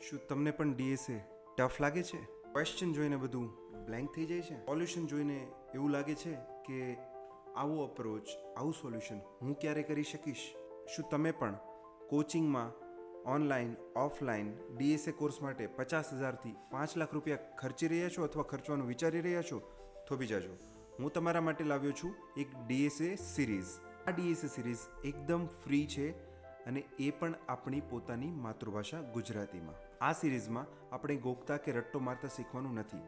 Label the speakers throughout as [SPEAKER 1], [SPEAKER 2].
[SPEAKER 1] શું તમને પણ ડીએસએ ટફ લાગે છે? ક્વેશ્ચન જોઈને બધું બ્લેન્ક થઈ જાય છે? સોલ્યુશન જોઈને એવું લાગે છે કે આવો અપ્રોચ, આવું સોલ્યુશન હું ક્યારે કરી શકીશ? શું તમે પણ કોચિંગમાં ઓનલાઈન ઓફલાઈન ડીએસએ કોર્સ માટે 50,000થી 5 લાખ રૂપિયા ખર્ચી રહ્યા છો અથવા ખર્ચવાનું વિચારી રહ્યા છો? થોભી જાજો. હું તમારા માટે લાવ્યો છું એક ડીએસએ સિરીઝ. આ ડીએસએ સિરીઝ એકદમ ફ્રી છે અને એ પણ આપણી પોતાની માતૃભાષા ગુજરાતીમાં. આ સિરીઝમાં આપણે ગોખતા કે રટ્ટો મારતા શીખવાનું નથી.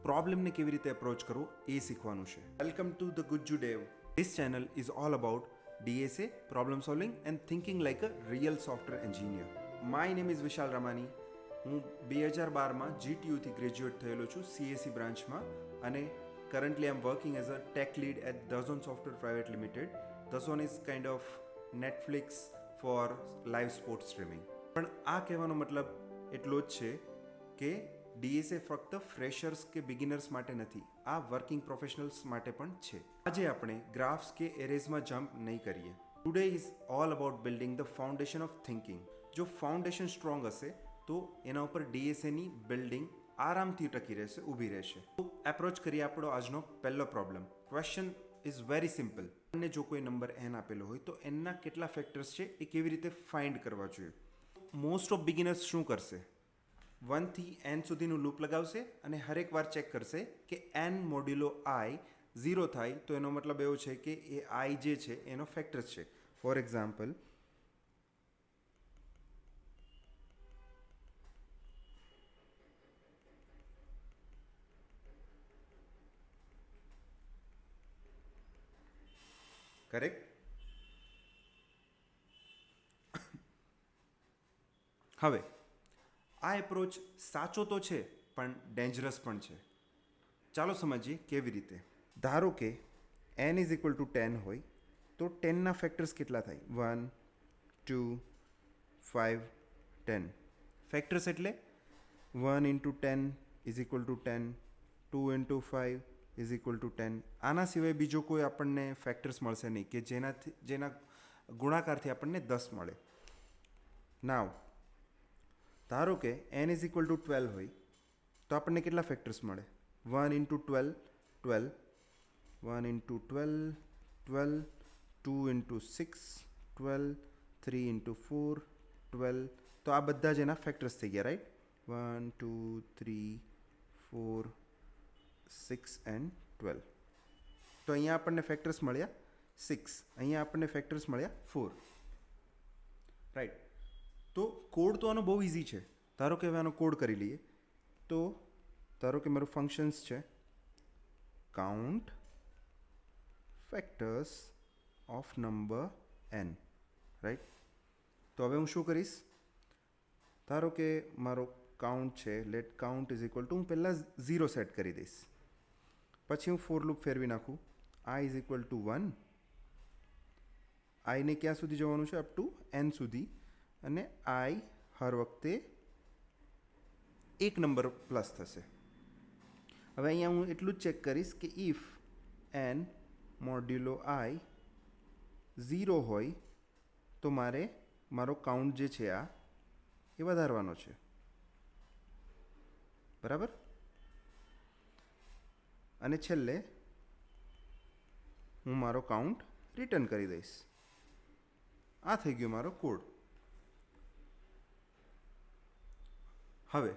[SPEAKER 1] પ્રોબ્લેમને કેવી રીતે અપ્રોચ કરવો એ શીખવાનું છે. Welcome to the Gujju Dave. This channel is all about DSA, problem solving and thinking like a real software engineer. My name is વિશાલ રામાની. હું 2012માં GTUથી ગ્રેજ્યુએટ થયેલો છું CSE બ્રાન્ચમાં અને currently I'm working as a tech lead at Dazon Software Private Limited. Dazon is kind of Netflix for live sports streaming. પણ આ કહેવાનો મતલબ એટલો જ છે કે ડીએસએ ફક્ત ફ્રેશર્સ કે બિગિનર્સ માટે નથી, આ વર્કિંગ પ્રોફેશનલ્સ માટે પણ છે. આજે આપણે ગ્રાફ્સ કે એરેઝમાં જમ્પ નહીં કરીએ. Today is all about building the foundation of thinking. જો ફાઉન્ડેશન સ્ટ્રોંગ હશે તો એના ઉપર ડીએસએની બિલ્ડિંગ આરામથી ટકી રહેશે, ઊભી રહેશે. તો એપ્રોચ કરીએ આપણો આજનો પહેલો problem. Question is very simple. આપણને જો કોઈ નંબર n આપેલો હોય તો nના કેટલા ફેક્ટર્સ છે એ કેવી રીતે ફાઇન્ડ કરવા જોઈએ? મોસ્ટ ઓફ બિગિનર્સ શું કરશે? 1 થી n સુધીનું લૂપ લગાવશે અને હરેક વાર ચેક કરશે કે n મોડ્યુલો i 0 થાય તો એનો મતલબ એવો છે કે એ i જે છે એનો ફેક્ટર્સ છે. For example, correct? હવે આ એપ્રોચ સાચો તો છે પણ ડેન્જરસ પણ છે. ચાલો સમજીએ કેવી રીતે. ધારો કે n ઇઝ ઇક્વલ ટુ 10 હોય તો 10ના ફેક્ટર્સ કેટલા થાય? 1, 2, 5, 10. ફેક્ટર્સ એટલે 1 into 10 is equal to 10, 2 into 5 is equal to 10. આના સિવાય બીજો કોઈ આપણને ફેક્ટર્સ મળશે નહીં કે જેના ગુણાકારથી આપણને 10 મળે. નાવ ધારો કે n ઇઝ ઇક્વલ ટુ 12 હોય તો આપણને કેટલા ફેક્ટર્સ મળે? 1 ઇન્ટુ 12, 12, 1 ઇન્ટુ 12, 12, 2 ઇન્ટુ 6, 12, 3 ઇન્ટુ 4, 12. તો આ બધા જ એના ફેક્ટર્સ થઈ ગયા, રાઈટ? 1, 2, 3, 4, 6 એન્ડ 12. તો અહીંયા આપણને ફેક્ટર્સ મળ્યા 6, અહીંયા આપણને ફેક્ટર્સ મળ્યા 4, રાઈટ? તો કોડ તો આનો બહુ ઇઝી છે. ધારો કે હવે આનો કોડ કરી લઈએ. તો ધારો કે મારું ફંક્શન્સ છે count factors of number n, right? તો હવે હું શું કરીશ? ધારો કે મારો કાઉન્ટ છે, let count is equal to, હું પહેલાં 0 સેટ કરી દઈશ. પછી હું ફોર લૂપ ફેરવી નાખું. i is equal to 1. આઈને ક્યાં સુધી જવાનું છે? અપ ટુ n સુધી. અને i હર વખતે એક નંબર પ્લસ થશે. હવે અહીંયા હું એટલું જ ચેક કરીશ કે ઇફ n મોડ્યુલો i 0 હોય તો મારો કાઉન્ટ જે છે આ એ વધારવાનો છે, બરાબર? અને છેલ્લે હું મારો કાઉન્ટ રિટર્ન કરી દઈશ. આ થઈ ગયો મારો કોડ. હવે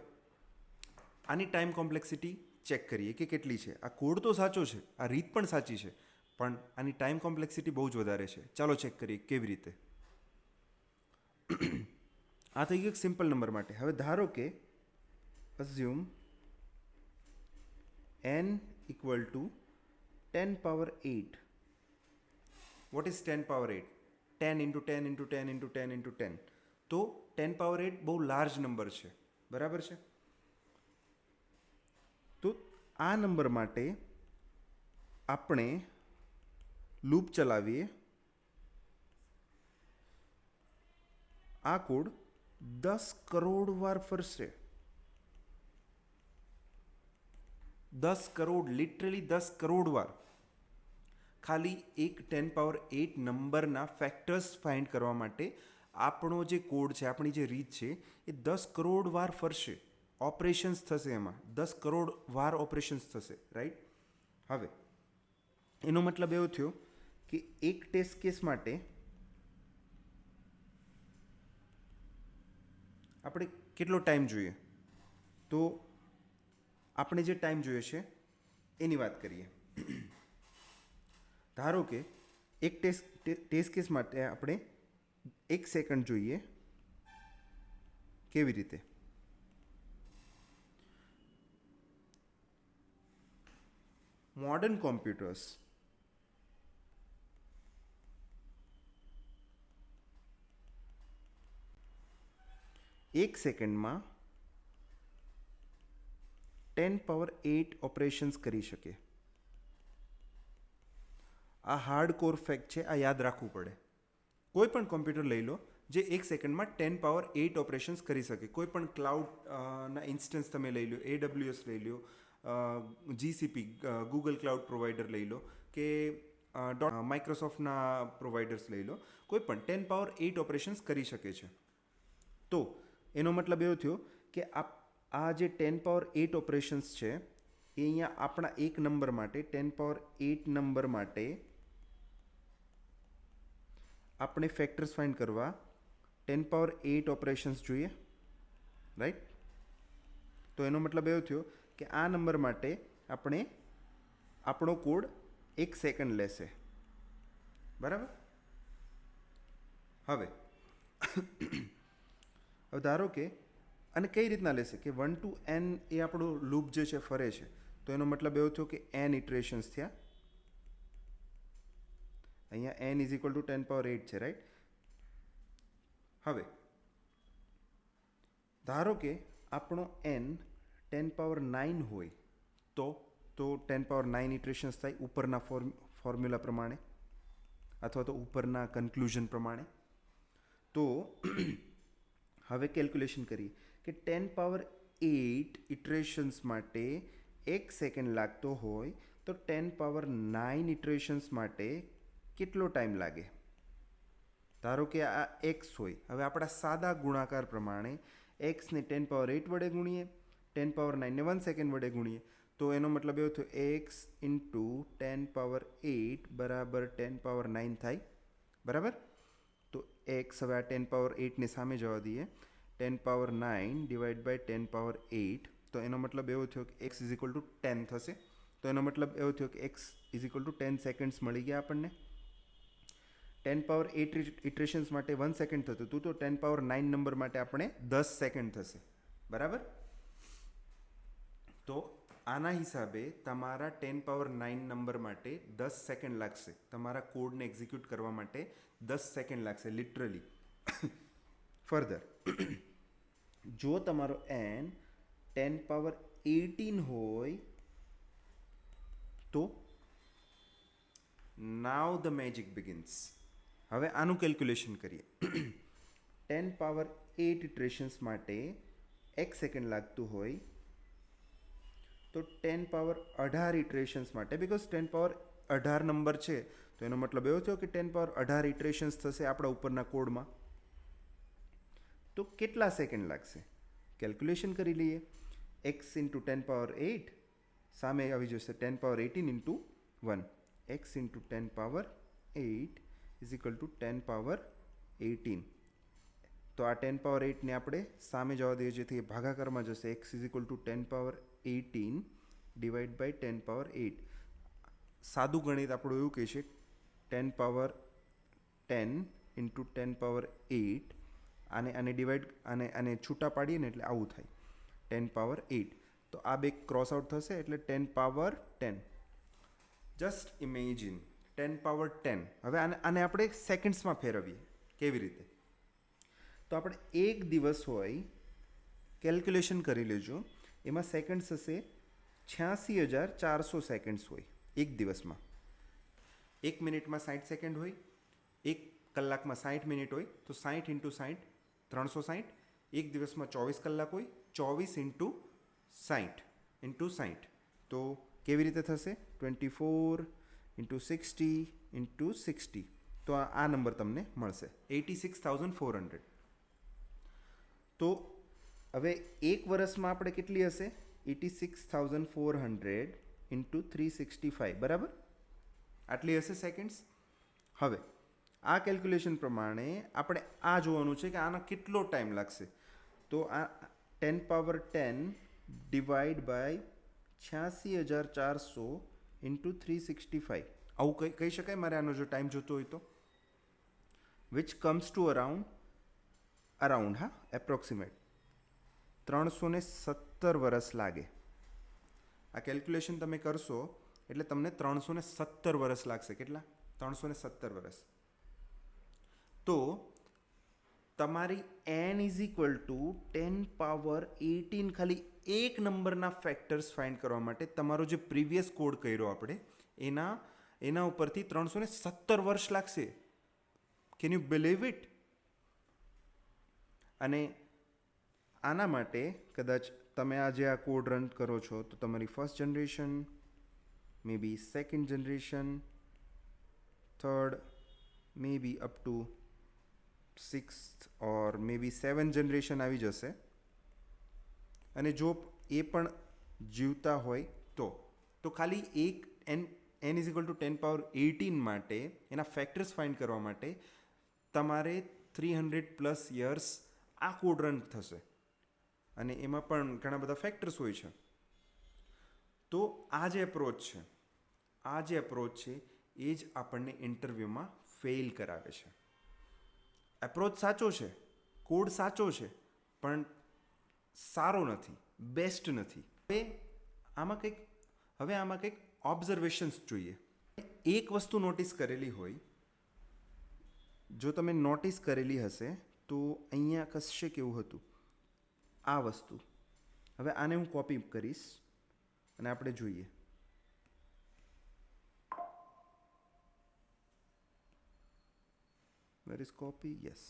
[SPEAKER 1] આની ટાઈમ કોમ્પ્લેક્સિટી ચેક કરીએ કે કેટલી છે. આ કોડ તો સાચો છે, આ રીત પણ સાચી છે, પણ આની ટાઈમ કોમ્પ્લેક્સિટી બહુ જ વધારે છે. ચાલો ચેક કરીએ કેવી રીતે. આ થઈ ગયું એક સિમ્પલ નંબર માટે. હવે ધારો કે assume n equal to 10 power 8. What is 10 power 8? 10 into 10 into 10 into 10 into 10. તો 10 પાવર 8 બહુ લાર્જ નંબર છે, બરાબર છે? તો આ નંબર માટે આપણે લૂપ ચલાવીએ. આ કોડ 10 કરોડ વાર ફરશે. 10 કરોડ, લિટરલી 10 કરોડ વાર. ખાલી એક 10 પાવર 8 નંબરના ફેક્ટર્સ ફાઇન્ડ કરવા માટે આપણો જે કોડ છે, આપણી જે રીત છે એ 10 કરોડ વાર ફરશે, ઓપરેશન્સ થશે, એમાં 10 કરોડ વાર ઓપરેશન્સ થશે, રાઈટ. હવે એનો મતલબ એવો થયો કે એક ટેસ્ટ કેસ માટે આપણે કેટલો ટાઈમ જોઈએ, તો આપણે જે ટાઈમ જોઈએ છે એની વાત કરીએ. ધારો કે એક ટેસ્ટ કેસ માટે આપણે 1 સેકન્ડ જોઈએ. કેવી રીતે? મોડર્ન કોમ્પ્યુટર્સ એક સેકન્ડમાં 10^8 ઓપરેશન્સ કરી શકે. આ હાર્ડ કોર ફેક્ટ છે, આ યાદ રાખવું પડે. કોઈ પણ કોમ્પ્યુટર લઈ લો જે એક સેકન્ડમાં 10^8 ઓપરેશન્સ કરી શકે. કોઈ પણ ક્લાઉડના ઇન્સ્ટન્સ તમે લઈ લો, AWS લઈ લો, GCP ગૂગલ ક્લાઉડ પ્રોવાઈડર લઈ લો, કે માઇક્રોસોફ્ટના પ્રોવાઈડર્સ લઈ લો, કોઈ પણ 10^8 ઓપરેશન્સ કરી શકે છે. તો એનો મતલબ એવો થયો કે આ જે 10^8 ઓપરેશન્સ છે એ અહીંયા આપણા એક નંબર માટે 10^8 નંબર માટે આપણે ફેક્ટર્સ ફાઇન્ડ કરવા 10^8 ઓપરેશન્સ જોઈએ, રાઈટ. તો એનો મતલબ એવો થયો કે આ નંબર માટે આપણો કોડ 1 સેકન્ડ લેશે, બરાબર. હવે ધારો કે અને કઈ રીતના લેશે કે 1 to n એ આપણો લૂપ જે છે ફરે છે, તો એનો મતલબ એવો થયો કે n ઇટરેશન્સ થયા. અહીંયા n ઇઝ ઇક્વલ ટુ 10^8 છે, રાઈટ. હવે ધારો કે આપણો n 10^9 હોય તો 10^9 ઇટરેશન્સ થાય ઉપરના ફોર્મ્યુલા પ્રમાણે અથવા તો ઉપરના કન્ક્લુઝન પ્રમાણે. તો હવે કેલ્ક્યુલેશન કરીએ કે 10^8 ઇટરેશન્સ માટે 1 સેકન્ડ લાગતો હોય તો 10^9 ઇટરેશન્સ માટે કેટલો ટાઈમ લાગે. ધારો કે આ x હોય. હવે આપણા સાદા ગુણાકાર પ્રમાણે x ને 10^8 વડે ગુણીએ, 10^9 ને 1 સેકન્ડ વડે ગુણીએ, તો એનો મતલબ એવો થયો x ઇન્ટુ 10^8 બરાબર 10^9 થાય, બરાબર. તો x હવે આ 10^8 ને સામે જવા દઈએ, 10^9 ડિવાઈડ બાય 10^8, તો એનો મતલબ એવો થયો કે x ઇઝ ઇક્વલ ટુ 10 થશે. તો એનો મતલબ એવો થયો કે x is equal to 10 seconds મળી ગયા આપણને. 10^8 ઇટરેશન્સ માટે 1 સેકન્ડ થતું હતું, તો 10^9 નંબર માટે આપણે 10 સેકન્ડ થશે, બરાબર. તો આના હિસાબે તમારા 10^9 નંબર માટે 10 સેકન્ડ લાગશે. તમારા કોડને એક્ઝિક્યુટ કરવા માટે 10 સેકન્ડ લાગશે, લિટરલી. ફર્ધર, જો તમારો n 10^18 હોય તો નાવ ધ મેજિક બિગિન્સ. હવે આનું કેલ્ક્યુલેશન કરીએ. 10^8 ઇટરેશન્સ માટે 1 સેકન્ડ લાગતું હોય તો 10^18 ઇટરેશન્સ માટે, બિકોઝ 10^18 નંબર છે તો એનો મતલબ એવો થયો કે 10^18 ઇટરેશન્સ થશે આપણા ઉપરના કોડમાં. તો કેટલા સેકન્ડ લાગશે? કેલ્ક્યુલેશન કરી લઈએ. x ઇન્ટુ 10^8 સામે આવી જશે 10^18 into 1. x into 10^8 is equal to 10^18. તો આ 10^8 ને આપણે સામે જવા દઈએ જેથી એ ભાગાકારમાં જશે. x is equal to 10^18 divide by 10^8. સાદું ગણિત આપણું એવું કહે છે 10^10 ઇન્ટુ 10^8. આને ડિવાઈડ આને છૂટા પાડીએ ને એટલે આવું થાય 10^8. તો આ બે ક્રોસ આઉટ થશે એટલે 10^10. Just imagine 10^10. હવે આને આપણે સેકન્ડ્સમાં ફેરવીએ. કેવી રીતે? તો આપણે એક દિવસ હોય, કેલ્ક્યુલેશન કરી લેજો, એમાં સેકન્ડ્સ હશે 86,400 સેકન્ડ્સ હોય એક દિવસમાં. 1 મિનિટમાં 60 સેકન્ડ હોય, 1 કલાકમાં 60 મિનિટ હોય, તો 60 ઇન્ટુ 60 360. એક દિવસમાં 24 કલાક હોય, 24 ઇન્ટુ 60 ઇન્ટુ 60. તો કેવી રીતે થશે? 24 ઇન્ટુ 60 ઇન્ટુ 60. તો આ નંબર તમને મળશે 86,400. તો હવે એક વર્ષમાં આપણે કેટલી હશે 86,400 ઇન્ટુ 365 બરાબર, આટલી હશે સેકન્ડ્સ. હવે આ કેલ્ક્યુલેશન પ્રમાણે આપણે આ જોવાનું છે કે આનો કેટલો ટાઈમ લાગશે. તો આ 10 ડિવાઈડ બાય 86,400 ઇન્ટુ 365 આવું કહી શકાય મારે આનો જો ટાઈમ જોતો હોય તો, which comes to around approximate 317 વર્ષ લાગે. આ કેલ્ક્યુલેશન તમે કરશો એટલે તમને 317 વર્ષ લાગશે. કેટલા? 317 વર્ષ. તો તમારી n is equal to 10 power 18 ખાલી એક નંબરના ફેક્ટર્સ ફાઇન્ડ કરવા માટે તમારો જે પ્રીવિયસ કોડ કર્યો આપણે એના ઉપરથી 317 વર્ષ લાગશે. Can you believe it? અને આના માટે કદાચ તમે આજે આ કોડ રન કરો છો તો તમારી first generation, may be second generation, third, may be up to 6th or may be 7th generation આવી જશે. અને જો એ પણ જીવતા હોય તો ખાલી એક n is equal to 10 power 18 માટે એના ફેક્ટર્સ ફાઇન્ડ કરવા માટે તમારે 300+ યર્સ આ કોડ રન થશે. અને એમાં પણ ઘણા બધા ફેક્ટર્સ હોય છે. તો આ જે એપ્રોચ છે એ જ આપણને ઇન્ટરવ્યૂમાં ફેલ કરાવે છે. એપ્રોચ સાચો છે, કોડ સાચો છે, પણ સારો નથી, બેસ્ટ નથી. હવે આમાં કંઈક ઓબ્ઝર્વેશન્સ જોઈએ. એક વસ્તુ નોટિસ કરેલી હોય, જો તમે નોટિસ કરેલી હશે તો અહીંયા કશે કેવું હતું આ વસ્તુ. હવે આને હું કોપી કરીશ અને આપણે જોઈએ. Where is copy? Yes.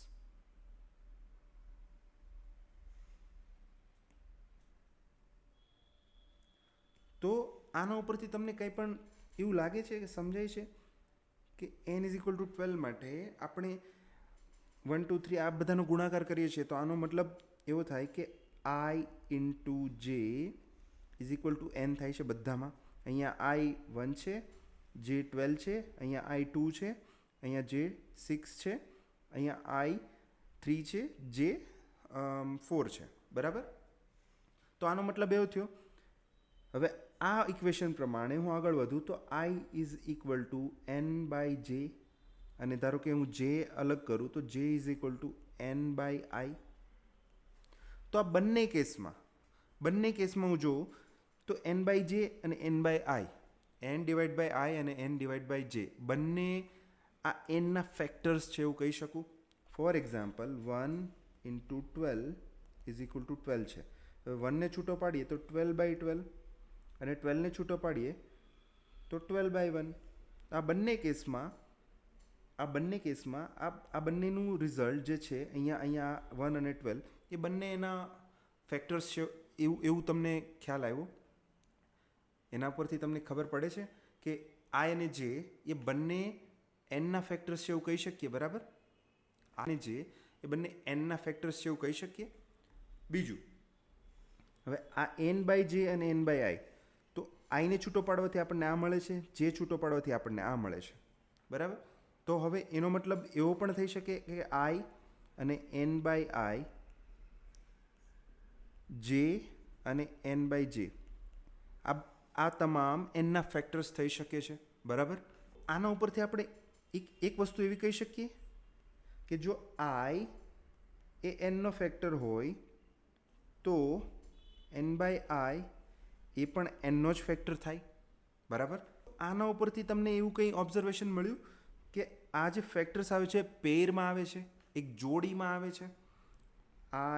[SPEAKER 1] તો આના ઉપરથી તમને કંઈ પણ એવું લાગે છે કે સમજાય છે કે n ઇઝ ઇક્વલ ટુ 12 માટે આપણે 1 2 3 આ બધાનો ગુણાકાર કરીએ છીએ તો આનો મતલબ એવો થાય કે i ઇન્ટુ જે ઇઝ ઇક્વલ ટુ n થાય છે બધામાં. અહીંયા i 1 છે, જે 12 છે, અહીંયા i 2 છે, અહીંયા જે 6 છે, અહીંયા i 3 છે, જે 4 છે બરાબર. તો આનો મતલબ એવો થયો. હવે આ ઇક્વેશન પ્રમાણે હું આગળ વધું તો i is equal to n by j, અને ધારો કે હું જે અલગ કરું તો j is equal to n by i. તો આ બંને કેસમાં હું જોઉં તો n બાય જે અને n by i, n divide by i અને n ડિવાઈડ બાય જે બંને આ nના ફેક્ટર્સ છે એવું કહી શકું. For example 1 into 12 is equal to 12 છે. હવે 1ને છૂટો પાડીએ તો 12 બાય 12 અને 12ને છૂટો પાડીએ તો 12 બાય 1. આ બંને કેસમાં આ બંનેનું રિઝલ્ટ જે છે અહીંયા 1 અને 12 એ બંને એના ફેક્ટર્સ છે એવું તમને ખ્યાલ આવ્યો? એના પરથી તમને ખબર પડે છે કે i અને j એ બંને nના ફેક્ટર્સ છે એવું કહી શકીએ બરાબર. અને જે એ બંને nના ફેક્ટર્સ છે એવું કહી શકીએ. બીજું, હવે આ n બાય જે અને n બાય i, તો આઈને છૂટો પાડવાથી આપણને આ મળે છે, જે છૂટો પાડવાથી આપણને આ મળે છે બરાબર. તો હવે એનો મતલબ એવો પણ થઈ શકે કે i અને n બાય i, જે અને n બાય જે આ તમામ nના ફેક્ટર્સ થઈ શકે છે બરાબર. આના ઉપરથી આપણે એક વસ્તુ એવી કહી શકીએ કે જો i એ nનો ફેક્ટર હોય તો n બાય i એ પણ nનો જ ફેક્ટર થાય બરાબર. આના ઉપરથી તમને એવું કંઈ ઓબ્ઝર્વેશન મળ્યું કે આ જે ફેક્ટર્સ આવે છે પેરમાં આવે છે, એક જોડીમાં આવે છે,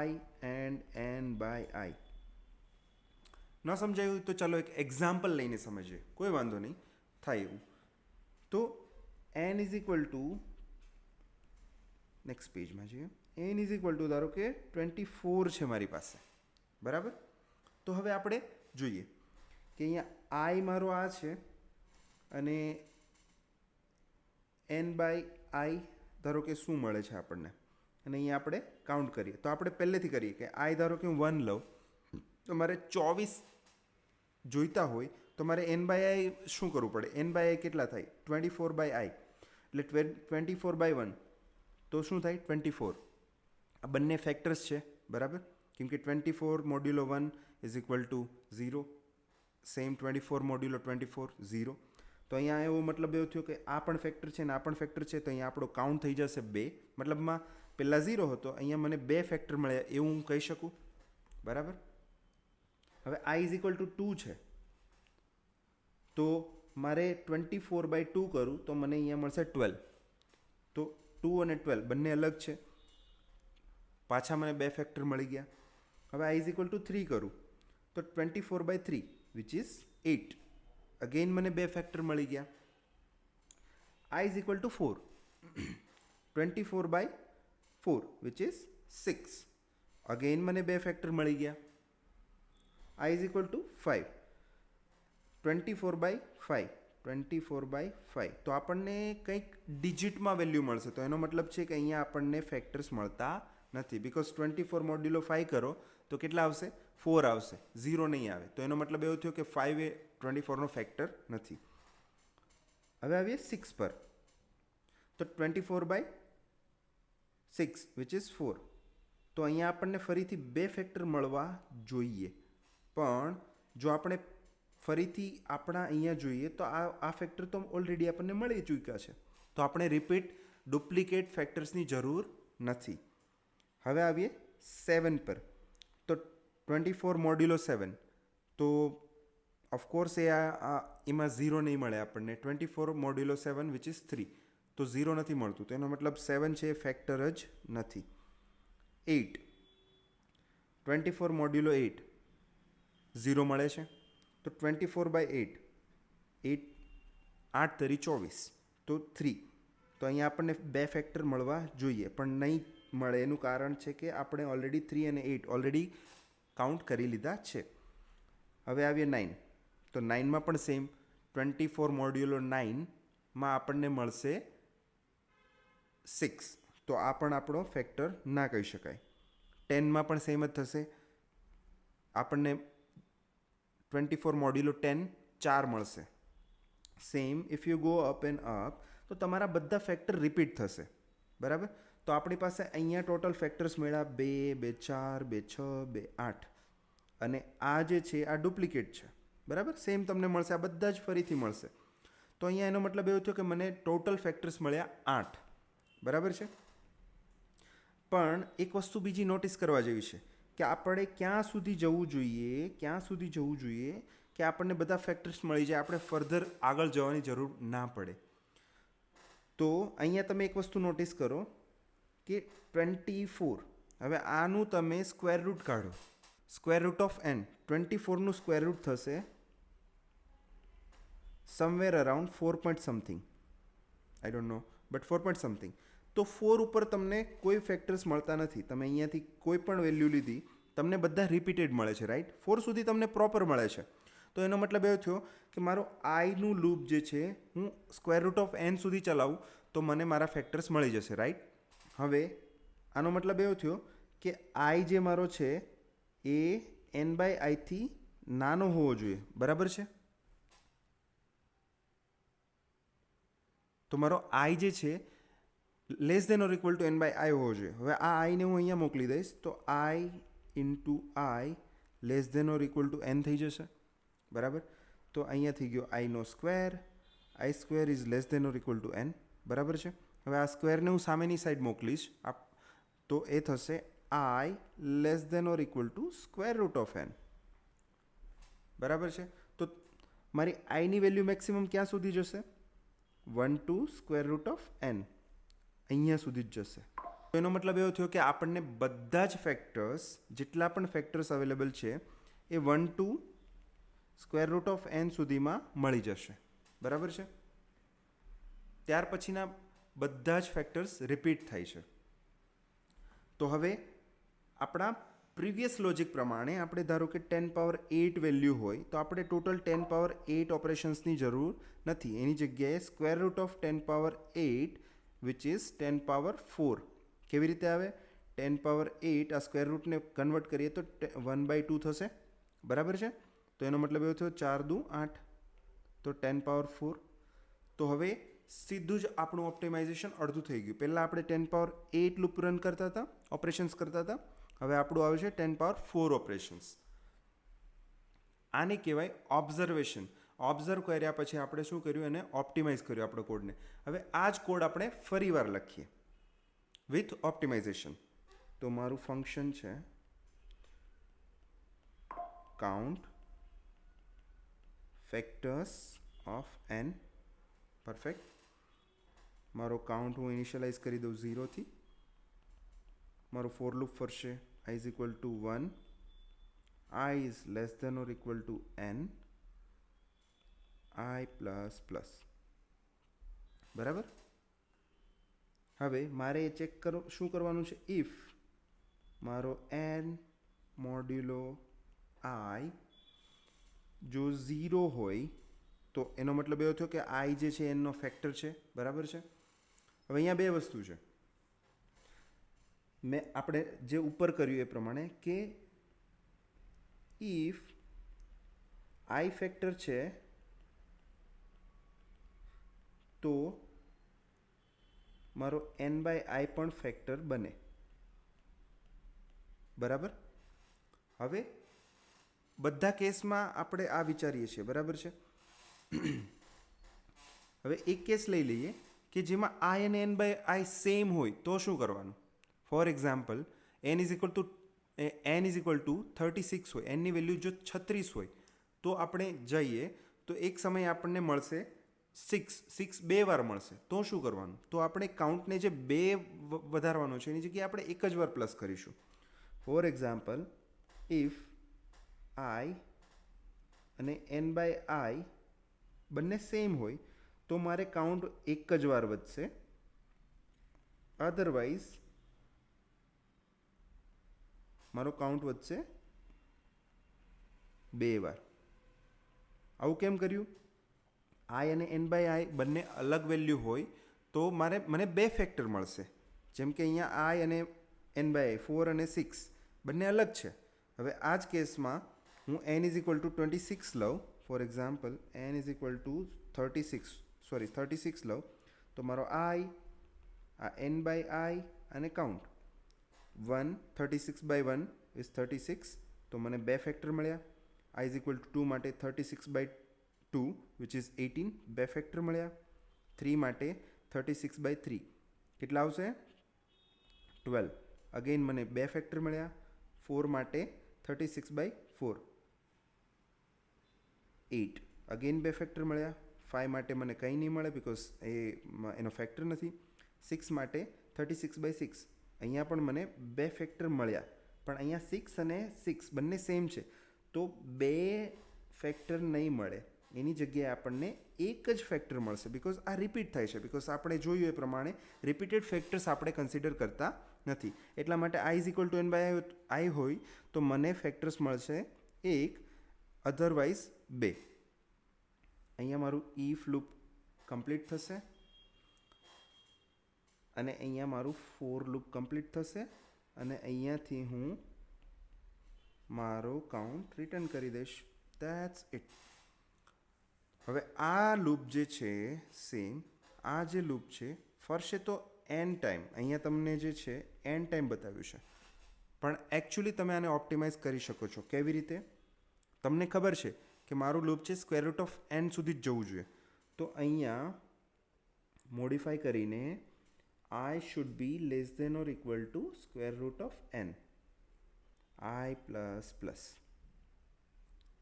[SPEAKER 1] i and n by i. ન સમજાયું તો ચાલો એક એક્ઝામ્પલ લઈને સમજીએ, કોઈ વાંધો નહીં, થાય એવું. તો n is equal two, next પેજમાં જઈએ, n ઇઝ ઇક્વલ ટુ ધારો કે 24 છે મારી પાસે બરાબર. તો હવે આપણે જોઈએ કે અહીંયા i મારો આ છે અને n બાય આઈ ધારો કે શું મળે છે આપણને, અને અહીંયા આપણે કાઉન્ટ કરીએ તો આપણે પહેલેથી કરીએ કે આઈ ધારો કે હું 1 લઉં તો મારે 24 જોઈતા હોય તો મારે એન બાય આઈ શું કરવું પડે? એન બાય આઈ કેટલા થાય? 24 બાય આઈ, એટલે 24 બાય 1 તો શું થાય? 24. આ બંને ફેક્ટર્સ છે, બરાબર, કેમ કે 24 મોડ્યુલો 1 ઇઝ ઇક્વલ ટુ 0, સેમ 24 મોડ્યુલો 24 0. તો અહીંયા એવો મતલબ એવો થયો કે આ પણ ફેક્ટર છે ને આ પણ ફેક્ટર છે, તો અહીંયા આપણો કાઉન્ટ થઈ જશે 2. મતલબમાં પહેલાં 0 હતો, અહીંયા મને 2 ફેક્ટર મળ્યા એવું હું કહી શકું, બરાબર. હવે આઈ ઇઝ ઇક્વલ ટુ 2 છે, તો મારે 24 બાય 2 કરું તો મને અહીંયા મળશે 12. તો 2 અને 12 બંને અલગ છે, પાછા મને 2 ફેક્ટર મળી ગયા. હવે આઈ ઇઝ ઇક્વલ ટુ 3 કરું તો 24 બાય 3 વિચ ઇઝ 8. અગેન મને 2 ફેક્ટર મળી ગયા. I is equal to 4, 24 by 4 which is 6. Again મને 2 ફેક્ટર મળી ગયા. I is equal to 5, 24 by 5, 24 by 5. તો આપણને કંઈક ડિજિટમાં વેલ્યુ મળશે, તો એનો મતલબ છે કે અહીંયા આપણને ફેક્ટર્સ મળતા નથી, બિકોઝ 24 મોડ્યુલો 5 કરો તો કેટલા આવશે? 4 આવશે, 0 નહીં આવે. તો એનો મતલબ એવો થયો કે 5 એ 24નો ફેક્ટર નથી. હવે આવીએ 6 પર, તો 24 બાય 6 વિચ ઇઝ 4. તો અહીંયા આપણને ફરીથી 2 ફેક્ટર મળવા જોઈએ, પણ જો આપણે ફરીથી આપણા અહીંયા જોઈએ તો આ ફેક્ટર તો ઓલરેડી આપણને મળી ચૂક્યા છે, તો આપણે રિપીટ ડુપ્લિકેટ ફેક્ટર્સની જરૂર નથી. હવે આવીએ 7 પર, તો 24 મોડ્યુલો 7, તો ઓફકોર્સ એમાં 0 નહીં મળે આપણને. 24 મોડ્યુલો 7 વિચ ઇઝ 3, તો 0 નથી મળતું, તો એનો મતલબ 7 છે એ ફેક્ટર જ નથી. 8, 24 મોડ્યુલો 8, 0 મળે છે, તો 24 બાય 8, 8 તરી 24, તો 3. તો અહીંયા આપણને 2 ફેક્ટર મળવા જોઈએ, પણ નહીં મળે. એનું કારણ છે કે આપણે ઓલરેડી 3 અને 8 ઓલરેડી કાઉન્ટ કરી લીધા છે. હવે આવીએ 9, તો 9માં પણ સેમ, 24 મોડ્યુલો 9માં આપણને મળશે 6, તો આ પણ આપણો ફેક્ટર ના કહી શકાય. 10માં પણ સેમ જ થશે, આપણને 24 મોડ્યુલો 10 4 મળશે. Same if you go up and up તો તમારા બધા ફેક્ટર રિપીટ થશે, બરાબર. તો આપણી પાસે અહીંયા ટોટલ ફેક્ટર્સ મળ્યા 2, 2 4, 2 6, 2 8, અને આ જે છે આ ડુપ્લિકેટ છે, બરાબર. સેમ તમને મળશે, આ બધા જ ફરીથી મળશે. તો અહીંયા એનો મતલબ એવો થયો કે મને ટોટલ ફેક્ટર્સ મળ્યા 8, બરાબર છે. પણ એક વસ્તુ બીજી નોટિસ કરવા જેવી છે કે આપણે ક્યાં સુધી જવું જોઈએ કે આપણને બધા ફેક્ટર્સ મળી જાય, આપણે ફર્ધર આગળ જવાની જરૂર ના પડે. તો અહીંયા તમે એક વસ્તુ નોટિસ કરો કે 24, હવે આનું તમે સ્ક્વેર રૂટ કાઢો, સ્ક્વેર રૂટ ઓફ n, 24નું સ્ક્વેર રૂટ થશે somewhere around 4 point something, I don't know, but 4 point something. તો 4 ઉપર તમને કોઈ ફેક્ટર્સ મળતા નથી. તમે અહીંયાથી કોઈ પણ વેલ્યુ લીધી, તમને બધા રિપીટેડ મળે છે, રાઈટ. 4 સુધી તમને પ્રોપર મળે છે. તો એનો મતલબ એવો થયો કે મારો આઈનું લૂપ જે છે હું સ્ક્વેર રૂટ ઓફ n સુધી ચલાવું તો મને મારા ફેક્ટર્સ મળી જશે, રાઈટ. હવે આનો મતલબ એવો થયો કે આઈ જે મારો છે એ n બાય આઈથી નાનો હોવો જોઈએ, બરાબર છે. તો મારો આઈ જે છે less than or equal to n by I હોવો જોઈએ. હવે આ આઈને હું અહીંયા મોકલી દઈશ તો I into I less than or equal to n થઈ જશે, બરાબર. તો અહીંયા થઈ ગયો આઈનો square, I square is less than or equal to n, બરાબર છે. હવે આ સ્ક્વેરને હું સામેની સાઈડ મોકલીશ, તો એ થશે I less than or equal to square root of n, બરાબર છે. તો મારી આઈની વેલ્યુ મેક્સિમમ ક્યાં સુધી જશે? 1 to square root of n, અહીંયા સુધી જ જશે. તો એનો મતલબ એવો થયો કે આપણને બધા જ ફેક્ટર્સ, જેટલા પણ ફેક્ટર્સ અવેલેબલ છે એ 1 to square root of n સુધીમાં મળી જશે, બરાબર છે. ત્યાર પછીના બધા જ ફેક્ટર્સ રિપીટ થાય છે. તો હવે આપણા પ્રીવિયસ લોજિક પ્રમાણે આપણે ધારો કે 10 પાવર 8 વેલ્યુ હોય તો આપણે ટોટલ 10 પાવર 8 ઓપરેશન્સની જરૂર નથી. એની જગ્યાએ square root of 10 power 8 which is 10^4. કેવી રીતે આવે? 10^8 આ સ્ક્વેર રૂટને કન્વર્ટ કરીએ તો 1/2 થશે, બરાબર છે? તો એનો મતલબ એવો થયો 4 દુ 8, તો 10^4. તો હવે સીધું જ આપણું ઓપ્ટિમાઇઝેશન અડધું થઈ ગયું. પહેલાં આપણે 10^8 લૂપ રન કરતા હતા, ઓપરેશન્સ કરતા હતા. હવે આપણું આવે છે 10^4 ઓપરેશન્સ. આને કહેવાય ઓબ્ઝર્વેશન. ઓબ્ઝર્વ કર્યા પછી આપણે શું કર્યું? એને ઓપ્ટિમાઇઝ કર્યું આપણો કોડને. હવે આ જ કોડ આપણે ફરીવાર લખીએ વિથ ઓપ્ટિમાઇઝેશન. તો મારું ફંક્શન છે count factors of n. Perfect. મારો કાઉન્ટ હું ઇનિશિયલાઇઝ કરી દઉં 0થી. મારો ફોર લૂપ ફરશે i is equal to 1, i is less than or equal to n, i plus plus. બરાબર. હવે મારે એ ચેક શું કરવાનું છે? ઇફ મારો n મોડ્યુલો i જો 0 હોય તો એનો મતલબ એવો થયો કે i જે છે એનો ફેક્ટર છે, બરાબર છે? હવે અહીંયા બે વસ્તુ છે. મેં આપણે જે ઉપર કર્યું એ પ્રમાણે કે ઇફ i ફેક્ટર છે તો મારો n/i પણ ફેક્ટર બને, બરાબર? હવે બધા કેસમાં આપણે આ વિચારીએ છીએ, બરાબર છે? હવે એક કેસ લઈ લઈએ કે જેમાં i અને n/i સેમ હોય તો શું કરવાનું? For example n is equal two 36 હોય, nની વેલ્યુ જો 36 હોય તો આપણે જઈએ તો એક સમયે આપણને મળશે 6 બે વાર મળશે. તો શું કરવાનું? તો આપણે કાઉન્ટને જે બે વધારવાનો છે એની જગ્યાએ આપણે એક જ વાર પ્લસ કરીશું. ફોર એક્ઝામ્પલ ઇફ i અને n/i બંને સેમ હોય તો મારે કાઉન્ટ એક જ વાર વધશે, અધરવાઇઝ મારો કાઉન્ટ વધશે બે વાર. આવું કેમ કર્યું? i અને n/i બંને અલગ વેલ્યુ હોય તો મને બે ફેક્ટર મળશે. જેમ કે અહીંયા i અને n/i 4 અને 6 બંને અલગ છે. હવે આ જ કેસમાં હું n ઇઝ ઇક્વલ ટુ 26 લઉં. For example n is equal two 36 લઉં તો મારો i, આ n/i અને કાઉન્ટ 36/1 ઇઝ 36, તો મને બે ફેક્ટર મળ્યા. i ઇઝ ઇક્વલ ટુ 2 માટે 36/2 વિચ ઇઝ 18, બે ફેક્ટર મળ્યા. 3 માટે 36/3 કેટલા આવશે? 12. અગેન મને બે ફેક્ટર મળ્યા. 4 માટે 36/4 8, અગેન બે ફેક્ટર મળ્યા. 5 માટે મને કંઈ નહીં મળે બિકોઝ એનો ફેક્ટર નથી. 6 માટે 36/6 અહીંયા પણ મને બે ફેક્ટર મળ્યા, પણ અહીંયા 6 અને 6 બંને સેમ છે તો બે ફેક્ટર નહીં મળે. એની જગ્યાએ આપણને એક જ ફેક્ટર મળશે બિકોઝ આ રિપીટ થાય છે. બિકોઝ આપણે જોયું એ પ્રમાણે રિપીટેડ ફેક્ટર્સ આપણે કન્સિડર કરતા નથી. એટલા માટે i is equal two n/i હોય તો મને ફેક્ટર્સ મળશે એક, અધરવાઇઝ બે. અહીંયા મારું ઇફ લૂપ કમ્પ્લીટ થશે અને અહીંયા મારું ફોર લૂપ કમ્પ્લીટ થશે અને અહીંયાથી હું મારો કાઉન્ટ રિટર્ન કરી દઈશ. That's it. હવે આ લૂપ જે છે સેમ, આ જે લૂપ છે ફરશે તો n ટાઈમ. અહીંયા તમને જે છે n ટાઈમ બતાવ્યું છે, પણ એકચ્યુઅલી તમે આને ઓપ્ટિમાઇઝ કરી શકો છો. કેવી રીતે? તમને ખબર છે કે મારું લૂપ છે સ્ક્વેર રૂટ ઓફ n સુધી જ જવું જોઈએ. તો અહીંયા મોડિફાઈ કરીને i should be less than or equal to square root of n, i plus plus.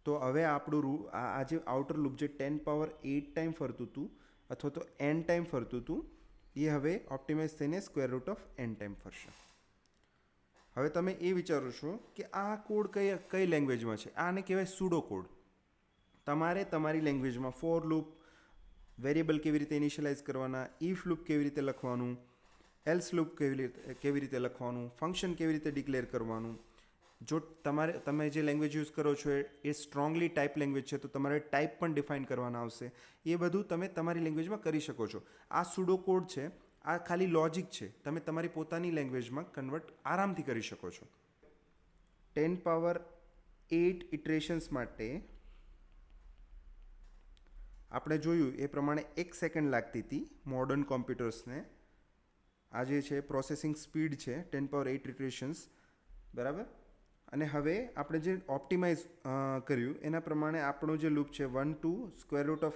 [SPEAKER 1] તો હવે આપણું આ જે આઉટર લૂપ જે 10^8 ટાઈમ ફરતું હતું અથવા તો n ટાઈમ ફરતું હતું એ હવે ઓપ્ટિમાઇઝ થઈને square root of n time ફરશે. હવે તમે એ વિચારો છો કે આ કોડ કઈ લેંગ્વેજમાં છે? આને કહેવાય સુડો કોડ. તમારે તમારી લેંગ્વેજમાં ફોર લૂપ, વેરિયેબલ કેવી રીતે ઇનિશિયલાઇઝ કરવાના, ઇફ લૂપ કેવી રીતે લખવાનું, એલ્સ લૂપ કેવી રીતે લખવાનું, ફંક્શન કેવી રીતે ડિક્લેર કરવાનું. જો તમે જે લેંગ્વેજ યુઝ કરો છો એ સ્ટ્રોંગલી ટાઈપ લેંગ્વેજ છે તો તમારે ટાઈપ પણ ડિફાઇન કરવાના આવશે. એ બધું તમે તમારી લેંગ્વેજમાં કરી શકો છો. આ સુડો કોડ છે આ ખાલી લોજિક છે, તમે તમારી પોતાની લેંગ્વેજમાં કન્વર્ટ આરામથી કરી શકો છો. 10⁸ ઇટરેશન્સ માટે આપણે જોયું એ પ્રમાણે 1 સેકન્ડ લાગતી હતી મોડર્ન કોમ્પ્યુટર્સને. આ જે છે પ્રોસેસિંગ સ્પીડ છે 10⁸ ઇટરેશન્સ, બરાબર. અને હવે આપણે જે ઓપ્ટિમાઇઝ કર્યું એના પ્રમાણે આપણો જે લૂપ છે 1 to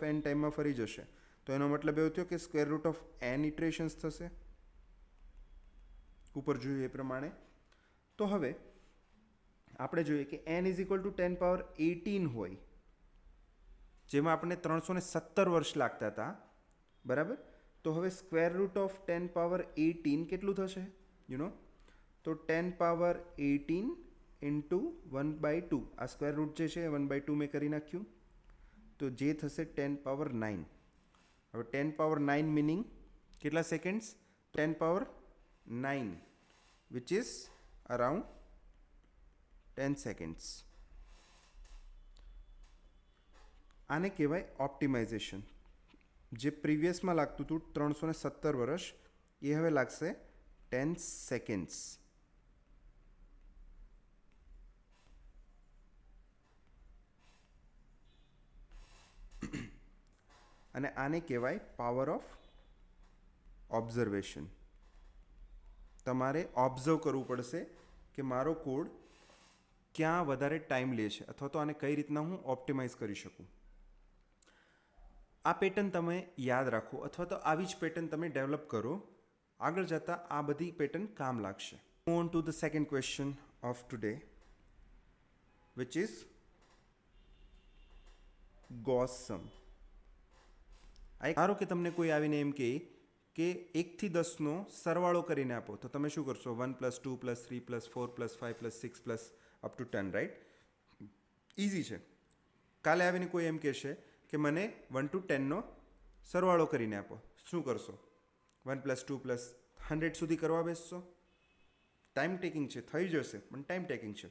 [SPEAKER 1] √n ટાઈમમાં ફરી જશે. તો એનો મતલબ એવો થયો કે √n ઇટરેશન્સ થશે, ઉપર જોયું એ પ્રમાણે. તો હવે આપણે જોઈએ કે n = 10⁸ હોય, જેમાં આપણે 317 વર્ષ લાગતા હતા, બરાબર. તો હવે √10⁸ કેટલું થશે તો 10⁸ ઇન્ટુ 1/2. આ સ્ક્વેર રૂટ જે છે 1/2 મેં કરી નાખ્યું, તો જે થશે 10⁹. હવે 10⁹ મિનિંગ કેટલા seconds? 10⁹, which is around 10 seconds. આને કહેવાય ઓપ્ટિમાઇઝેશન. જે પ્રીવિયસમાં લાગતું હતું 317 વર્ષ, એ હવે લાગશે 10 સેકન્ડ્સ. અને આને કહેવાય પાવર ઓફ ઓબ્ઝર્વેશન. તમારે ઓબ્ઝર્વ કરવું પડશે કે મારો કોડ ક્યાં વધારે ટાઈમ લે છે, અથવા તો આને કઈ રીતના હું ઓપ્ટિમાઇઝ કરી શકું. આ પેટર્ન તમે યાદ રાખો, અથવા તો આવી જ પેટર્ન તમે ડેવલપ કરો. આગળ જતાં આ બધી પેટર્ન કામ લાગશે. On to the second question of today, which is Gauss sum. ધારો કે તમને કોઈ આવીને એમ કહે કે 1 થી 10નો સરવાળો કરીને આપો, તો તમે શું કરશો? 1 + 2 + 3 + 4 + 5 + 6 + up to 10, રાઈટ? ઇઝી છે. કાલે આવીને કોઈ એમ કહેશે કે મને 1 to 10નો સરવાળો કરીને આપો, શું કરશો? 1 + 2 + 100 સુધી કરવા બેસશો? ટાઈમ ટેકિંગ છે, થઈ જશે, પણ ટાઈમ ટેકિંગ છે.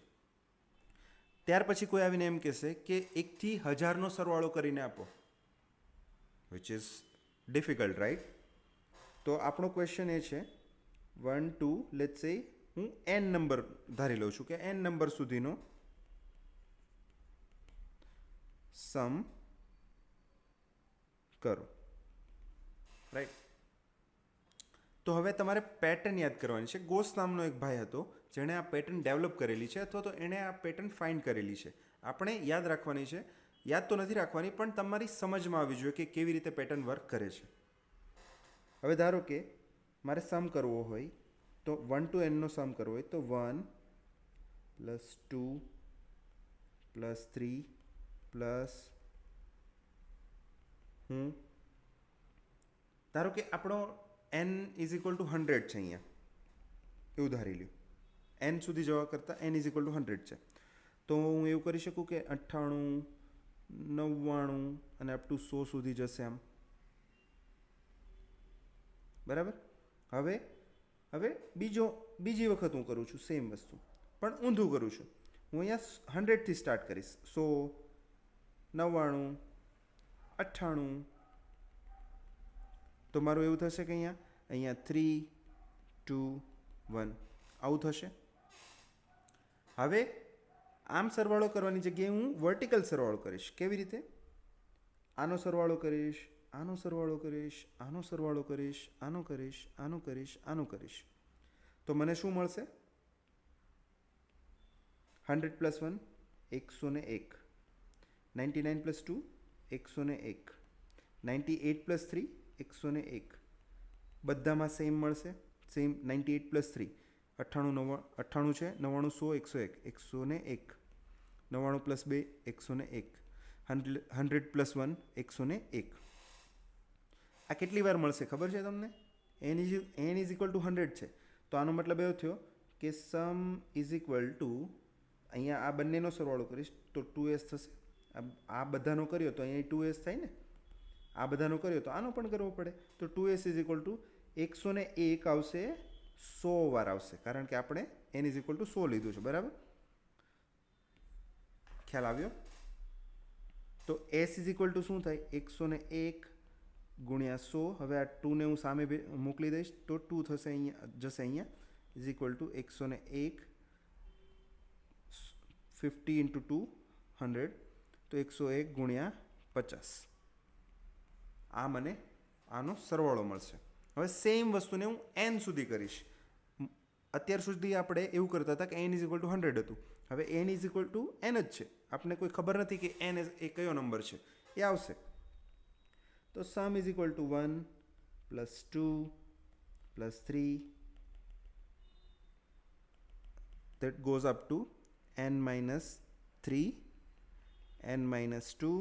[SPEAKER 1] ત્યાર પછી કોઈ આવીને એમ કહેશે કે 1 થી 1000નો સરવાળો કરીને આપો, વિચ ઇઝ ડિફિકલ્ટ, રાઈટ? તો આપણો ક્વેશ્ચન એ છે 1 to લેટ્સ સે હું n નંબર ધારી લઉં છું કે n નંબર સુધીનો સમ કરો, રાઈટ? તો હવે તમારે પેટર્ન યાદ કરવાની છે. ગોસ નામનો એક ભાઈ હતો જેણે આ પેટર્ન ડેવલપ કરેલી છે, અથવા તો એણે આ પેટર્ન ફાઇન્ડ કરેલી છે. આપણે યાદ રાખવાની છે. યાદ તો નથી રાખવાની, પણ તમારી સમજમાં આવવી જોઈએ કે કેવી રીતે પેટર્ન વર્ક કરે છે. હવે ધારો કે મારે સમ કરવો હોય, તો 1 to n નો સમ કરવો હોય તો 1 + 2 + 3 પ્લસ ધારો કે આપણો n = 100 છે અહીંયા, એવું ધારી લ્યો. n સુધી જવા કરતાં n = 100 છે. તો હું એવું કરી શકું કે 98, 99 અને અપ ટુ 100 સુધી જશે આમ, બરાબર. હવે બીજી વખત હું કરું છું સેમ વસ્તુ, પણ ઊંધું કરું છું. હું અહીંયા 100થી સ્ટાર્ટ કરીશ. 100, 99, 98. તો મારું એવું થશે કે અહીંયા 3, 2, 1 આવું થશે. હવે આમ સરવાળો કરવાની જગ્યાએ હું વર્ટિકલ સરવાળો કરીશ. કેવી રીતે? આનો સરવાળો કરીશ, આનો સરવાળો કરીશ, આનો સરવાળો કરીશ, આનો કરીશ, આનો કરીશ, આનો કરીશ. તો મને શું મળશે? 100 + 1 101, 99 + 2 101, 98 + 3 101. બધામાં સેમ મળશે, સેમ. 98 + 3 98 છે, 99, 100, 101, 101, 99 + 2 101, 100 + 1 101. આ કેટલી વાર મળશે ખબર છે તમને? n = 100 છે. તો આનો મતલબ એવો થયો કે સમ = અહીંયા આ બંનેનો સરવાળો કરીશ તો 2s થશે. આ બધાનો કર્યો તો અહીંયા 2s થાય ને. આ બધાનો કર્યો તો આનો પણ કરવો પડે. તો 2s = 101 આવશે, 100 વાર આવશે, કારણ કે આપણે n = 100 લીધું છે, બરાબર? ખ્યાલ આવ્યો? તો s = શું થાય? 101 ગુણ્યા 100. હવે આ 2 ને હું સામે મોકલી દઈશ તો 2 થશે, અહીંયા જશે, અહીંયા ઇઝ ઇક્વલ ટુ 101. 50 ઇન્ટુ 2 100, તો 101 ગુણ્યા 50. આ મને આનો સરવાળો મળશે. હવે સેમ વસ્તુને હું n સુધી કરીશ. અત્યાર સુધી આપણે એવું કરતા હતા કે n ઇઝ ઇક્વલ ટુ 100 હતું. હવે n is equal to n જ છે. આપણને કોઈ ખબર નથી કે n એ કયો નંબર છે, એ આવશે. તો sum is equal to 1 plus 2 plus 3 that goes up to n minus 3, n minus 2,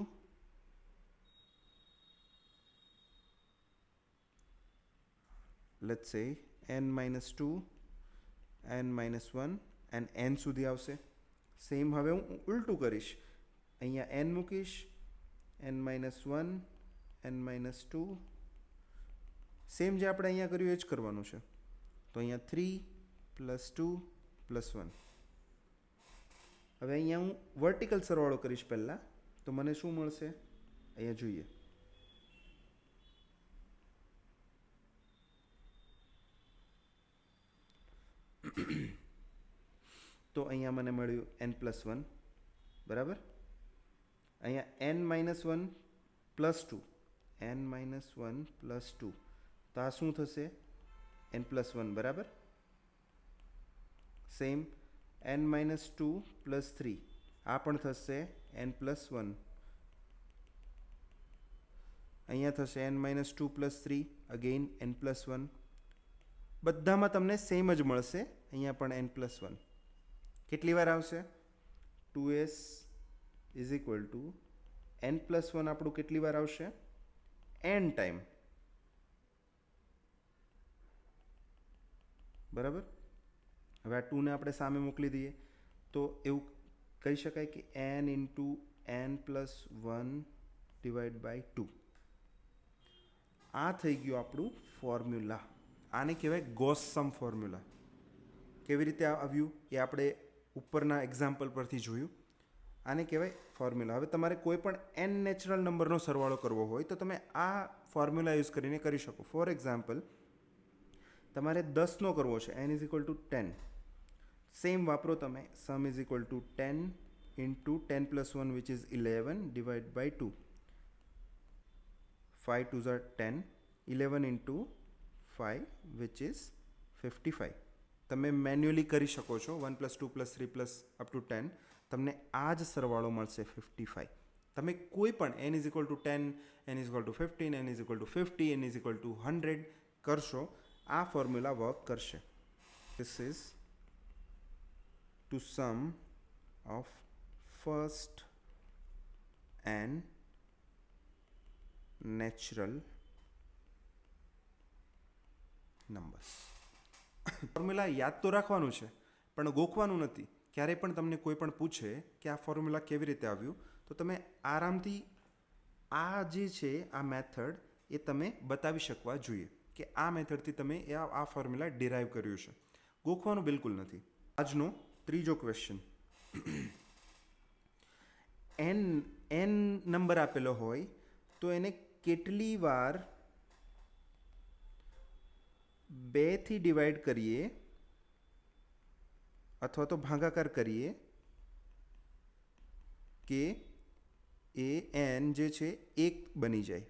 [SPEAKER 1] let's say n minus 2, n minus 1 and n સુધી આવશે. સેમ હવે હું ઉલટું કરીશ. અહીંયા n મૂકીશ, n minus 1, n minus 2. Same જે આપણે અહીંયા કર્યું એ જ કરવાનું છે. તો અહીંયા 3 પ્લસ 2 પ્લસ 1. હવે અહીંયા હું વર્ટિકલ સરવાળો કરીશ પહેલાં, તો મને શું મળશે અહીંયા જોઈએ. તો અહીંયા મને મળ્યું n પ્લસ 1, બરાબર. અહીંયા n minus 1 plus 2, n minus 1 plus 2, તો આ શું થશે n પ્લસ 1, બરાબર. સેમ n માઇનસ 2 પ્લસ 3, આ પણ થશે n પ્લસ 1. અહીંયા થશે n minus 2 plus 3, again n plus 1. બધામાં તમને સેમ જ મળશે. અહીંયા પણ n પ્લસ 1. કેટલી વાર આવશે? 2s is equal to n plus 1 આપણું કેટલી વાર આવશે? n ટાઈમ, બરાબર. હવે આ 2 ને આપણે સામે મોકલી દઈએ તો એવું કહી શકાય કે n into n plus 1 divide by 2. આ થઈ ગયું આપણું ફોર્મ્યુલા. આને કહેવાય ગોસ સમ ફોર્મ્યુલા. કેવી રીતે આવ્યું એ આપણે ઉપરના એક્ઝામ્પલ પરથી જોયું. આને કહેવાય ફોર્મ્યુલા. હવે તમારે કોઈ પણ n નેચરલ નંબરનો સરવાળો કરવો હોય તો તમે આ ફોર્મ્યુલા યુઝ કરીને કરી શકો. ફોર એક્ઝામ્પલ, તમારે 10નો કરવો છે, n is equal to 10. Same વાપરો તમે. Sum is equal to 10 into 10 plus 1 which is 11 divide by 2. 5 2s are 10. 11 into 5 which is 55. તમે મેન્યુઅલી કરી શકો છો. 1 plus 2 plus 3 plus up to 10. તમને આ જ સરવાળો મળશે 55. તમે કોઈ પણ n is equal to 10, n is equal to 15, n is equal to 50, n is equal to 100 કરશો, આ ફોર્મ્યુલા વર્ક કરશે. This is to sum of first and natural numbers. Formula યાદ તો રાખવાનું છે પણ ગોખવાનું નથી. ક્યારેય પણ તમને કોઈ પણ પૂછે કે આ ફોર્મ્યુલા કેવી રીતે આવ્યું, તો તમે આરામથી આ જે છે આ મેથડ એ તમે બતાવી શકવા જોઈએ કે આ મેથડથી તમે આ ફોર્મ્યુલા ડિરાઈવ કર્યું છે. ગોખવાનું બિલકુલ નથી. આજનો ત્રીજો ક્વેશ્ચન. n નંબર આપેલો હોય તો એને કેટલી વાર 2 થી ડિવાઈડ કરીએ અથવા તો ભાગાકાર કરીએ કે એ n જે છે 1 બની જાય,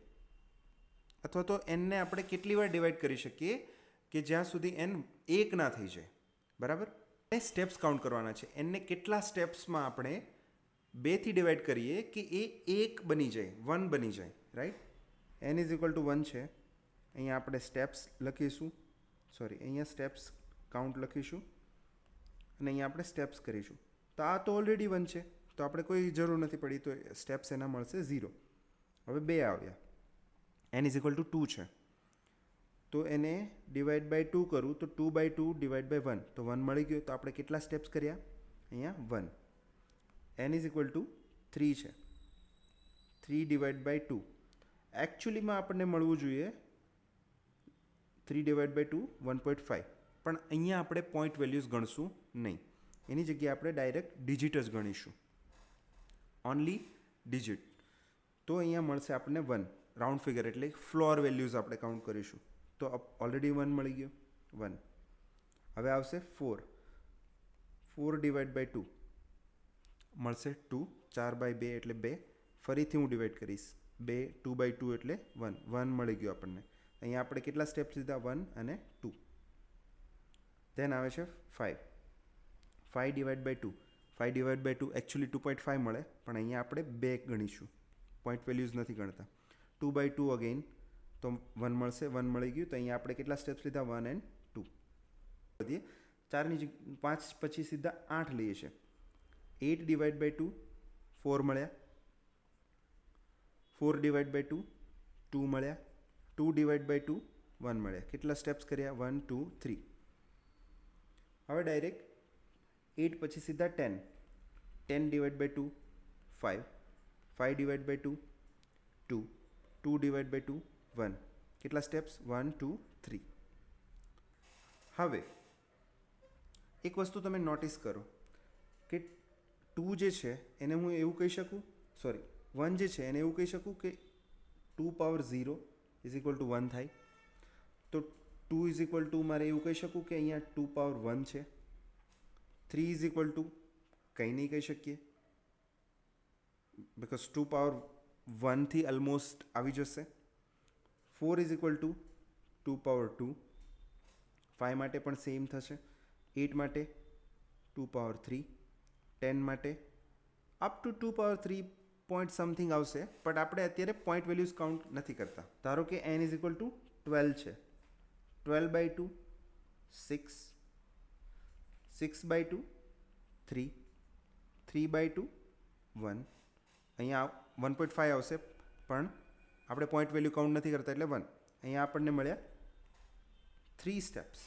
[SPEAKER 1] અથવા તો n ને આપણે કેટલી વાર ડિવાઈડ કરી શકીએ કે જ્યાં સુધી n 1 ના થઈ જાય, બરાબર. સ્ટેપ્સ કાઉન્ટ કરવાના છે. n ને કેટલા સ્ટેપ્સમાં આપણે 2 થી ડિવાઈડ કરીએ કે એ 1 બની જાય, 1 બની જાય, right. n is equal to 1 છે. અહીંયા આપણે સ્ટેપ્સ લખીશું, સોરી અહીંયા સ્ટેપ્સ કાઉન્ટ લખીશું અને અહીંયા આપણે સ્ટેપ્સ કરીશું. તો આ તો ઓલરેડી 1 છે તો આપણે કોઈ જરૂર નથી પડી, તો સ્ટેપ્સ એના મળશે 0. હવે 2 આવ્યા. n ઇઝ ઇક્વલ ટુ 2 છે તો એને ડિવાઈડ બાય 2 કરું તો 2 બાય 2 ડિવાઈડ બાય 1, તો 1 મળી ગયો. તો આપણે કેટલા સ્ટેપ્સ કર્યા? અહીંયા 1. n ઇઝ ઇક્વલ ટુ 3 છે. 3 ડિવાઈડ બાય 2. એકચ્યુઅલીમાં આપણને મળવું જોઈએ 3 ડિવાઈડ બાય 2 1.5, પણ અહીંયા આપણે પોઈન્ટ વેલ્યુઝ ગણશું નહીં. એની જગ્યાએ આપણે ડાયરેક્ટ ડિજિટ જ ગણીશું, ઓનલી ડિજિટ. તો અહીંયા મળશે આપણને 1. રાઉન્ડ ફિગર એટલે ફ્લોર વેલ્યુઝ આપણે કાઉન્ટ કરીશું. તો ઓલરેડી 1 મળી ગયો 1. હવે આવશે 4. 4 ડિવાઈડ બાય 2 મળશે 2. 4 બાય 2 એટલે 2. ફરીથી હું ડિવાઈડ કરીશ 2. 2 બાય 2 એટલે 1. 1 મળી ગયો આપણને. અહીંયા આપણે કેટલા સ્ટેપ્સ લીધા? 1 અને 2. ધેન આવે છે 5. 5 divide by 2. 5 divide by 2 actually 2.5 મળે, પણ અહીંયા આપણે 2 ગણીશું, પોઈન્ટ વેલ્યુઝ નથી ગણતા. 2 બાય 2 અગેઇન તો 1 મળશે. 1 મળી ગયું. તો અહીંયા આપણે કેટલા સ્ટેપ્સ લીધા? 1 એન્ડ 2. વધીએ 4 5 પછી સીધા 8 લઈએ છીએ. 8 ડિવાઈડ બાય 2 4 મળ્યા. 4 ડિવાઈડ બાય 2 2 મળ્યા. 2 ડિવાઈડ બાય 2 1 મળ્યા. કેટલા સ્ટેપ્સ કર્યા? 1 2 3. હવે ડાયરેક્ટ 8 પછી સીધા 10. 10 divide by 2 5. 5 divide by 2 2. 2 divide by 2 1. કેટલા સ્ટેપ્સ? 1 2 3. હવે એક વસ્તુ તમે નોટિસ કરો કે 2 જે છે એને હું એવું કહી શકું, 1 જે છે એને એવું કહી શકું કે 2 પાવર 0 ઇઝ ઇક્વલ ટુ 1 થાય. તો 2 ઇઝ ઇક્વલ ટુ મારે એવું કહી શકું કે અહીંયા 2 પાવર 1 છે. 3 ઇઝ ઇક્વલ ટુ કંઈ નહીં કહી શકીએ, બિકોઝ 2 પાવર 1થી ઓલમોસ્ટ આવી જશે. 4 ઇઝ ઇક્વલ ટુ 2 પાવર 2. 5 માટે પણ સેમ થશે. 8 માટે 2 પાવર 3. 10 માટે up to 2 power 3 point something આવશે, બટ આપણે અત્યારે પોઈન્ટ વેલ્યુઝ કાઉન્ટ નથી કરતા. ધારો કે n ઇઝ ઇક્વલ ટુ 12 છે. 12 બાય 2 6. 6 બાય 2 3. 3 બાય 2 1. અહીંયા 1.5 આવશે, પણ આપણે પોઈન્ટ વેલ્યુ કાઉન્ટ નથી કરતા એટલે 1. અહીંયા આપણને મળ્યા 3 સ્ટેપ્સ.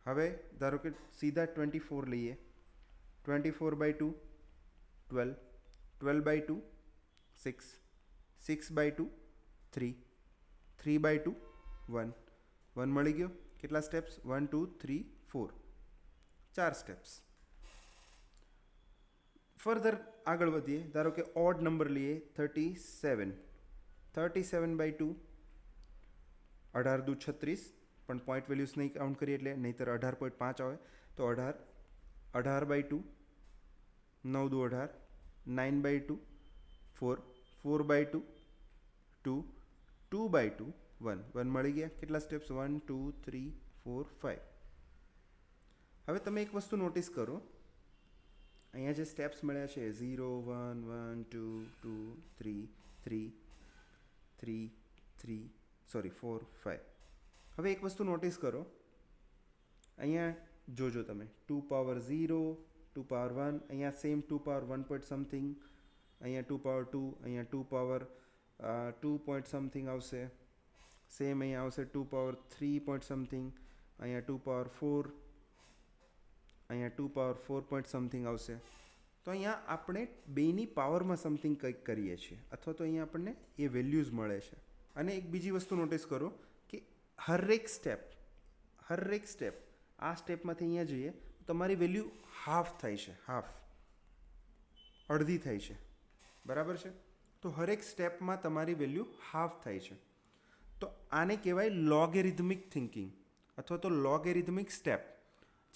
[SPEAKER 1] હવે ધારો કે સીધા 24 લઈએ. 24 બાય 2 12. 12 બાય 2 6. 6 બાય 2 3. 3 બાય 2 1. 1 મળી ગયો. કેટલા સ્ટેપ્સ? 1 2 3 4. 4 સ્ટેપ્સ. ફર્ધર આગળ વધીએ. ધારો કે ઓડ નંબર લઈએ 37. 37 બાય 2 18 દુ 36, પણ પોઈન્ટ વેલ્યુઝ નહીં કાઉન્ટ કરીએ એટલે, નહીંતર 18.5 આવે. તો 18 બાય 2 9 દુ 18. 9 બાય 2 4. 4 બાય 2 2. 2 બાય 2 1. 1 મળી ગયા. કેટલા સ્ટેપ્સ? 1 2 3 4 5. હવે તમે એક વસ્તુ નોટિસ કરો, અહીંયા જે સ્ટેપ્સ મળ્યા છે 0 1 1 2 2 3 3 3 3 4 5. હવે એક વસ્તુ નોટિસ કરો, અહીંયા જોજો તમે 2 પાવર 0, 2 પાવર 1, અહીંયા સેમ 2 પાવર 1 પોઈન્ટ સમથિંગ, અહીંયા 2 પાવર 2, અહીંયા 2 પાવર 2 પોઈન્ટ સમથિંગ આવશે. સેમ અહીંયા આવશે 2 પાવર 3 પોઈન્ટ સમથિંગ, અહીંયા 2 પાવર 4, અહીંયા 2 પાવર 4 પોઈન્ટ સમથિંગ આવશે. તો અહીંયા આપણે બેની પાવરમાં સમથિંગ કંઈક કરીએ છીએ, અથવા તો અહીંયા આપણને એ વેલ્યુઝ મળે છે. અને એક બીજી વસ્તુ નોટિસ કરો કે હરેક સ્ટેપ આ સ્ટેપમાંથી અહીંયા જઈએ તો તમારી વેલ્યુ હાફ થાય છે, અડધી થાય છે, બરાબર છે. તો હરેક સ્ટેપમાં તમારી વેલ્યુ હાફ થાય છે. તો આને કહેવાય લોગેરિધમિક થિંકિંગ અથવા તો લોગેરિધમિક સ્ટેપ,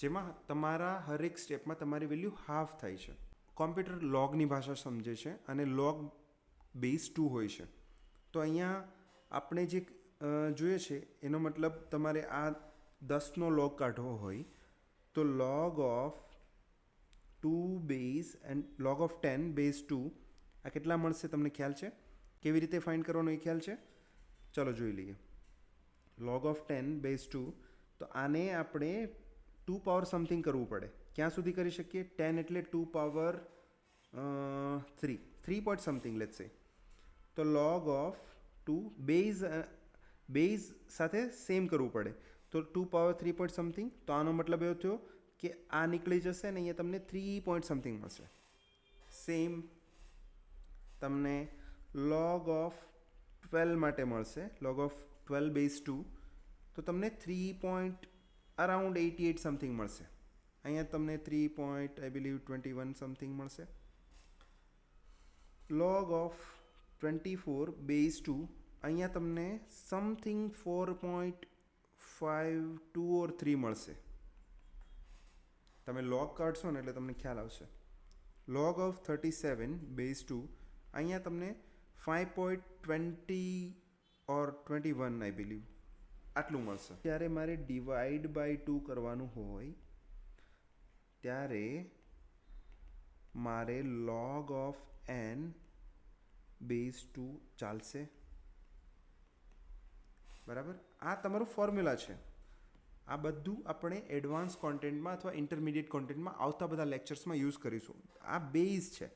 [SPEAKER 1] જેમાં તમારા હરેક સ્ટેપમાં તમારી વેલ્યુ હાફ થાય છે. કોમ્પ્યુટર લોગની ભાષા સમજે છે અને લોગ બેઝ 2 હોય છે. તો અહીંયા આપણે જે જોઈએ છે એનો મતલબ તમારે આ 10નો લોગ કાઢવો હોય તો log of 2 base and log of 10 base 2 આ કેટલા મળશે તમને ખ્યાલ છે? કેવી રીતે ફાઇન્ડ કરવાનો એ ખ્યાલ છે? ચલો જોઈ લઈએ. log of 10 બેઝ 2, તો આને આપણે 2 પાવર સમથિંગ કરવું પડે. ક્યાં સુધી કરી શકીએ? 10 એટલે 2 પાવર 3 પોઈન્ટ સમથિંગ લેટ્સ સે. તો log of 2 બેઝ સાથે સેમ કરવું પડે. તો 2 પાવર 3 પોઈન્ટ સમથિંગ, તો આનો મતલબ એવો થયો કે આ નીકળી જશે અને અહીંયા તમને 3 પોઈન્ટ સમથિંગ મળશે. સેમ તમને log of 12 માટે મળશે, log of 12 બેઝ 2, તો તમને 3 પોઈન્ટ અરાઉન્ડ 88 સમથિંગ મળશે. અહીંયા તમને 3 પોઈન્ટ આઈ બિલીવ 21 સમથિંગ મળશે. log of 24 બેઝ 2 અહીંયા તમને સમથિંગ 4.52 ઓર 3 મળશે. તમે log કાઢશો ને એટલે તમને ખ્યાલ આવશે. log of 37 બેઝ 2 અહીંયા તમને 5.20 ઓર 21 આઈ બિલીવ આટલું મળશે. ત્યારે મારે ડિવાઈડ બાય 2 કરવાનું હોય ત્યારે મારે log of n બેઝ 2 ચાલશે. બરાબર, આ તમારું ફોર્મ્યુલા છે. આ બધું આપણે એડવાન્સ કોન્ટેન્ટમાં અથવા ઇન્ટરમીડિયેટ કોન્ટેન્ટમાં આવતા બધા લેક્ચર્સમાં યુઝ કરીશું. આ બેઝ છે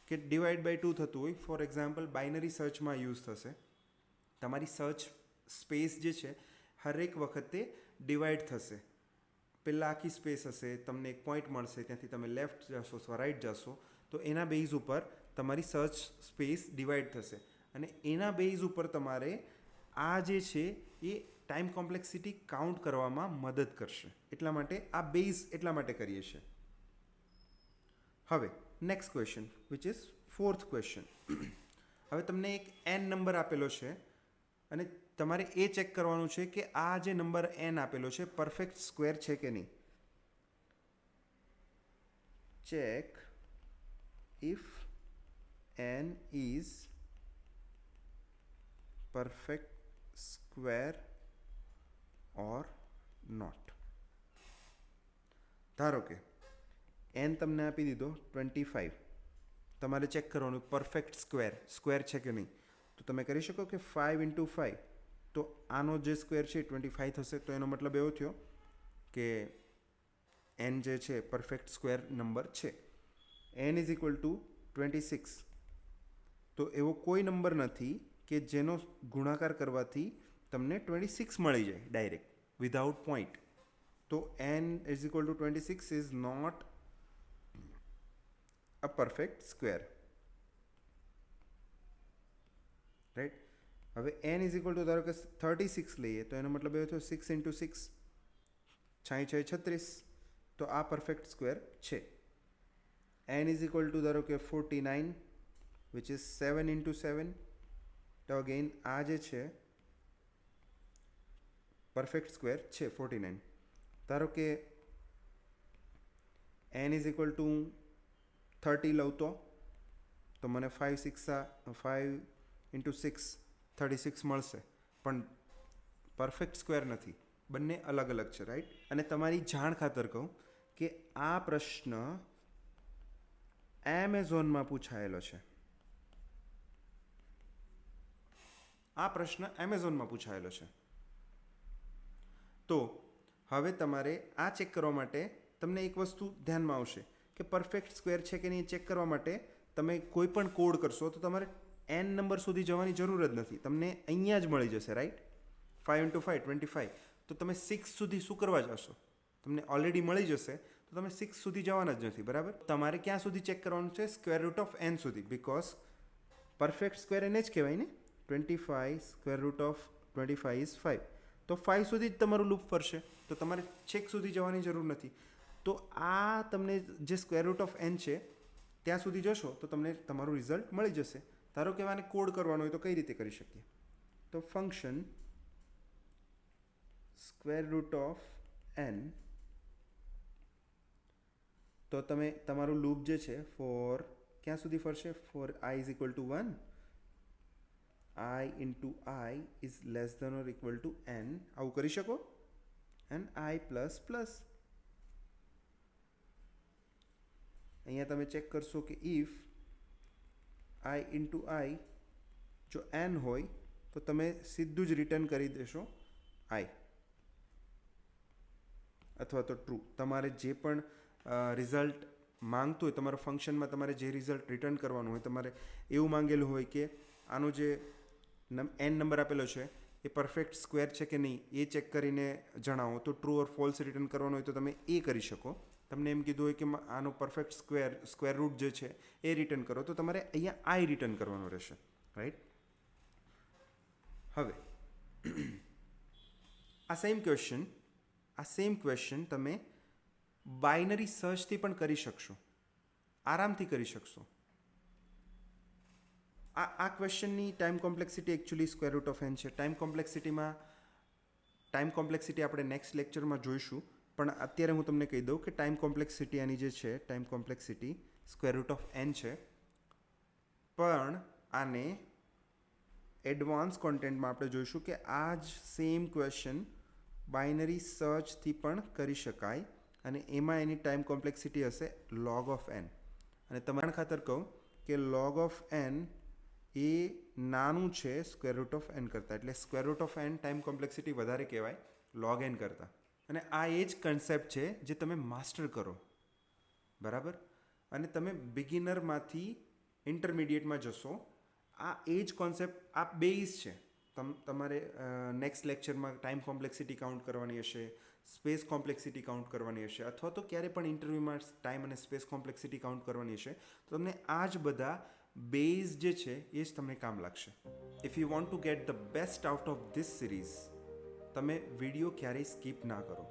[SPEAKER 1] કે ડિવાઈડ બાય 2 થતું હોય. ફોર એક્ઝામ્પલ બાઇનરી સર્ચમાં યુઝ થશે. તમારી સર્ચ સ્પેસ જે છે હરેક વખતે ડિવાઈડ થશે. પહેલાં આખી સ્પેસ હશે, તમને એક પોઈન્ટ મળશે, ત્યાંથી તમે લેફ્ટ જશો અથવા રાઈટ જશો તો એના બેઝ ઉપર તમારી સર્ચ સ્પેસ ડિવાઈડ થશે અને એના બેઝ ઉપર તમારે આ જે છે એ ટાઈમ કોમ્પ્લેક્સિટી કાઉન્ટ કરવામાં મદદ કરશે. એટલા માટે આ બેઝ એટલા માટે કરીએ છીએ. હવે next question which is fourth question. હવે તમને એક n નંબર આપેલો છે અને તમારે એ ચેક કરવાનું છે કે આ જે નંબર n આપેલો છે પરફેક્ટ સ્ક્વેર છે કે નહીં. Check if n is perfect square or not. ધારો કે n તમને આપી દીધો 25. તમારે ચેક કરવાનું પરફેક્ટ સ્ક્વેર છે કે નહીં. તો તમે કરી શકો કે 5 × 5 તો આનો જે સ્ક્વેર છે 25 થશે. તો એનો મતલબ એવો થયો કે n જે છે પરફેક્ટ સ્ક્વેર નંબર છે. n is equal to 26. તો એવો કોઈ નંબર નથી કે જેનો ગુણાકાર કરવાથી તમને 26 મળી જાય ડાયરેક્ટ વિધાઉટ પોઈન્ટ. તો n is equal to 26 is not a perfect square. Right. હવે n ઇઝ ઇક્વલ ટુ ધારો કે 36 લઈએ તો એનો મતલબ એવો થયો 6 × 6 6 × 36. તો આ પરફેક્ટ સ્ક્વેર છે. n ઇઝ ઇક્વલ ટુ ધારો કે 49 વિચ ઇઝ 7 × 7. તો અગેન આ જે છે પરફેક્ટ સ્ક્વેર છે 49. ધારો કે n ઇઝ ઇક્વલ ટુ 30 લઉં તો મને 5 × 6 36 મળશે. પણ પરફેક્ટ સ્ક્વેર નથી, બંને અલગ અલગ છે. રાઈટ. અને તમારી જાણ ખાતર કહું કે આ પ્રશ્ન એમેઝોનમાં પૂછાયેલો છે. આ પ્રશ્ન એમેઝોનમાં પૂછાયેલો છે. તો હવે તમારે આ ચેક કરવા માટે તમને એક વસ્તુ ધ્યાનમાં આવશે કે પરફેક્ટ સ્ક્વેર છે કે નહીં ચેક કરવા માટે તમે કોઈ પણ કોડ કરશો તો તમારે n નંબર સુધી જવાની જરૂર જ નથી. તમને અહીંયા જ મળી જશે. રાઈટ. 5 × 5 25. તો તમે 6 સુધી શું કરવા જશો? તમને ઓલરેડી મળી જશે તો તમે 6 સુધી જવાના જ નથી. બરાબર. તમારે ક્યાં સુધી ચેક કરવાનું છે? સ્ક્વેર રૂટ ઓફ n સુધી. બિકોઝ પરફેક્ટ સ્ક્વેર એને જ કહેવાય ને. 25 સ્ક્વેર રૂટ ઓફ 25 ઇઝ 5. તો 5 સુધી જ તમારું લૂપ ફરશે. તો તમારે છેક સુધી જવાની જરૂર નથી. તો આ તમને જે સ્ક્વેર રૂટ ઓફ n છે ત્યાં સુધી જશો તો તમને તમારું રિઝલ્ટ મળી જશે. ધારો કે આને કોડ કરવાનો હોય તો કઈ રીતે કરી શકીએ? તો function square root of n. તો તમે તમારું લૂપ જે છે ફોર ક્યાં સુધી ફરશે? For i is equal to 1. I into I is less than or equal to n. આવું કરી શકો. and I plus plus. અહીંયા તમે ચેક કરશો કે if I into I જો n હોય તો તમે સીધું જ રિટર્ન કરી દેશો I અથવા તો ટ્રુ. તમારે જે પણ રિઝલ્ટ માંગતું હોય તમારા ફંક્શનમાં તમારે જે રિઝલ્ટ રિટર્ન કરવાનું હોય તમારે એવું માંગેલું હોય કે આનો જે n નંબર આપેલો છે એ પરફેક્ટ સ્ક્વેર છે કે નહીં એ ચેક કરીને જણાવો. તો ટ્રુ ઓર ફોલ્સ રિટર્ન કરવાનું હોય તો તમે એ કરી શકો. તમને એમ કીધું હોય કે આનો પરફેક્ટ સ્ક્વેર રૂટ જે છે એ રિટર્ન કરો તો તમારે અહીંયા આઈ રિટર્ન કરવાનું રહેશે. રાઈટ. હવે આ સેમ ક્વેશ્ચન તમે બાઇનરી સર્ચથી પણ કરી શકશો. આરામથી કરી શકશો. આ ક્વેશ્ચનની time complexity actually square root of N છે. ટાઈમ કોમ્પ્લેક્સિટી આપણે નેક્સ્ટ લેક્ચરમાં જોઈશું, પણ અત્યારે હું તમને કહી દઉં કે ટાઈમ કોમ્પ્લેક્સિટી આની જે છે time complexity square root of N છે. પણ આને એડવાન્સ કોન્ટેન્ટમાં આપણે જોઈશું કે આ જ સેમ ક્વેશ્ચન બાઇનરી સર્ચથી પણ કરી શકાય, અને એમાં એની ટાઈમ કોમ્પ્લેક્સિટી હશે log ઓફ એન. અને તમારા ખાતર કહું કે log ઓફ એન એ નાનું છે સ્ક્વેર રૂટ ઓફ એન કરતાં, એટલે square root of N time complexity વધારે કહેવાય log એન કરતાં. અને આ એ જ કન્સેપ્ટ છે જે તમે માસ્ટર કરો, બરાબર. અને તમે બિગિનરમાંથી ઇન્ટરમીડિયેટમાં જશો, આ એ જ કોન્સેપ્ટ, આ બેઝ છે. તમારે નેક્સ્ટ લેક્ચરમાં ટાઈમ કોમ્પ્લેક્સિટી કાઉન્ટ કરવાની હશે, સ્પેસ કોમ્પ્લેક્સિટી કાઉન્ટ કરવાની હશે, અથવા તો ક્યારે પણ ઇન્ટરવ્યૂમાં ટાઈમ અને સ્પેસ કોમ્પ્લેક્સિટી કાઉન્ટ કરવાની હશે, તો તમને આ જ બધા બેઝ જે છે એ જ તમને કામ લાગશે. If you want to get the best out of this series, તમે વિડીયો ક્યારેય સ્કીપ ના કરો.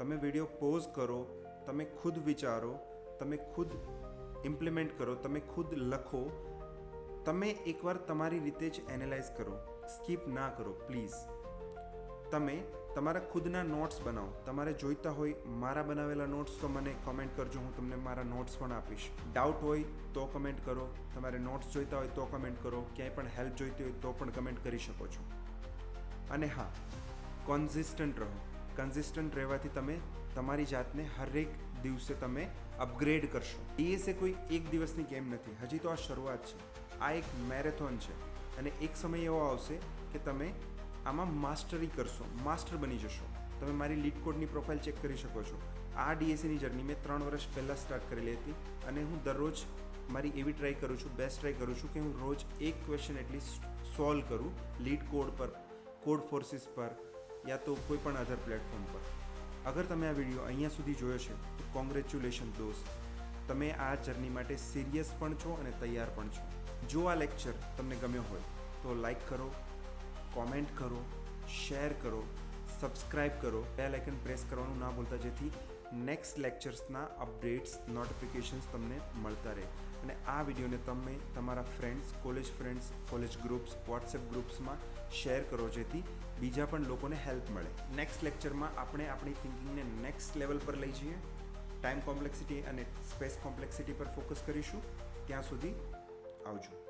[SPEAKER 1] તમે વિડીયો પોઝ કરો, તમે ખુદ વિચારો, તમે ખુદ ઇમ્પ્લિમેન્ટ કરો, તમે ખુદ લખો, તમે એકવાર તમારી રીતે જ એનાલાઇઝ કરો. સ્કીપ ના કરો પ્લીઝ. તમે તમારા ખુદના નોટ્સ બનાવો. તમારે જોઈતા હોય મારા બનાવેલા નોટ્સ તો મને કમેન્ટ કરજો, હું તમને મારા નોટ્સ પણ આપીશ. ડાઉટ હોય તો કમેન્ટ કરો, તમારે નોટ્સ જોઈતા હોય તો કમેન્ટ કરો, ક્યાંય પણ હેલ્પ જોઈતી હોય તો પણ કમેન્ટ કરી શકો છો. અને હા, કન્સિસ્ટન્ટ રહો. કન્સિસ્ટન્ટ રહેવાથી તમે તમારી જાતને હરેક દિવસે તમે અપગ્રેડ કરશો. ડીએસએ કોઈ એક દિવસની ગેમ નથી, હજી તો આ શરૂઆત છે. આ એક મેરેથોન છે, અને એક સમય એવો આવશે કે તમે આમાં માસ્ટરી કરશો, માસ્ટર બની જશો. તમે મારી લીડ કોડની પ્રોફાઇલ ચેક કરી શકો છો. આ ડીએસસીની જર્ની મેં 3 વર્ષ પહેલાં સ્ટાર્ટ કરેલી હતી, અને હું દરરોજ મારી એવી ટ્રાય કરું છું, બેસ્ટ ટ્રાય કરું છું કે હું રોજ એક ક્વેશ્ચન એટલીસ્ટ સોલ્વ કરું, લીડ કોડ પર, કોડ ફોર્સિસ પર, યા તો કોઈ પણ અધર પ્લેટફોર્મ પર. અગર તમે આ વિડીયો અહીંયા સુધી જોયો છે તો કોંગ્રેચ્યુલેશન દોસ્ત, તમે આ જર્ની માટે સિરિયસ પણ છો અને તૈયાર પણ છો. જો આ લેક્ચર તમને ગમ્યો હોય તો લાઈક કરો, કોમેન્ટ કરો, શેર કરો, સબસ્ક્રાઈબ કરો, બેલ આઇકન પ્રેસ કરવાનું ના ભૂલતા, જેથી નેક્સ્ટ લેક્ચર્સના અપડેટ્સ, નોટિફિકેશન્સ તમને મળતા રહે. અને આ વિડીયોને તમે તમારા ફ્રેન્ડ્સ, કોલેજ ગ્રુપ્સ, વોટ્સએપ ગ્રુપ્સમાં શેર કરો, જેથી બીજા પણ લોકોને હેલ્પ મળે. નેક્સ્ટ લેક્ચરમાં આપણે આપણી થિંકિંગને નેક્સ્ટ લેવલ પર લઈ જઈએ, ટાઈમ કોમ્પ્લેક્સિટી અને સ્પેસ કોમ્પ્લેક્સિટી પર ફોકસ કરીશું. ત્યાં સુધી આવજો.